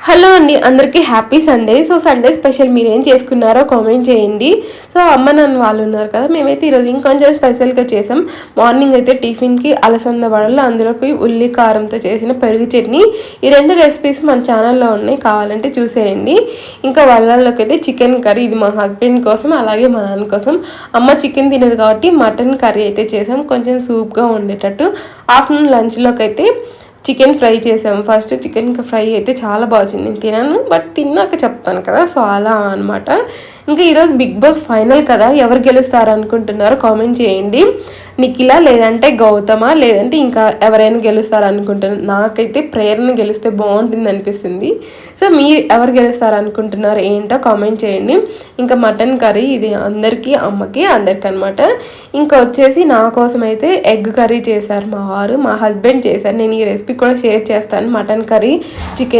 Hello అండి, అందరికీ happy Sunday. So Sunday special మీరు ఏం చేసుకున్నారో కామెంట్ చేయండి. సో అమ్మ నాన్న వాళ్ళు ఉన్నారు కదా, మేమైతే ఈరోజు ఇంకొంచెం స్పెషల్గా చేసాం. మార్నింగ్ అయితే టిఫిన్కి అలసంద వడలు, అందులోకి ఉల్లి కారంతో చేసిన పెరుగు చట్నీ. ఈ రెండు రెసిపీస్ మన ఛానల్లో ఉన్నాయి, కావాలంటే చూసేయండి. ఇంకా వడల్లోకి అయితే చికెన్ కర్రీ, ఇది మా హస్బెండ్ కోసం అలాగే మా నాన్న కోసం. అమ్మ చికెన్ తినదు కాబట్టి మటన్ కర్రీ అయితే చేసాం, కొంచెం సూప్గా ఉండేటట్టు. ఆఫ్టర్నూన్ లంచ్లోకి అయితే చికెన్ ఫ్రై చేసాము. ఫస్ట్ చికెన్ ఫ్రై అయితే చాలా బాగా వచ్చింది. నేను తినాను, బట్ తిన్నాక చెప్తాను కదా, సో అలా అనమాట. ఇంకా ఈరోజు బిగ్ బాస్ ఫైనల్ కదా, ఎవరు గెలుస్తారు అనుకుంటున్నారో కామెంట్ చేయండి. నిఖిల, లేదంటే గౌతమ, లేదంటే ఇంకా ఎవరైనా గెలుస్తారు అనుకుంటున్నారు. నాకైతే ప్రేరణ గెలిస్తే బాగుంటుంది అనిపిస్తుంది. సో మీరు ఎవరు గెలుస్తారు అనుకుంటున్నారు ఏంటో కామెంట్ చేయండి. ఇంకా మటన్ కర్రీ ఇది అందరికీ, అమ్మకి అందరికి అనమాట. ఇంకా వచ్చేసి నా కోసం అయితే ఎగ్ కర్రీ చేశారు మా వారు, మా హస్బెండ్ చేశారు. నేను ఈ రెసిపీ కూడా షేర్ చేస్తాను. Mutton curry, chicken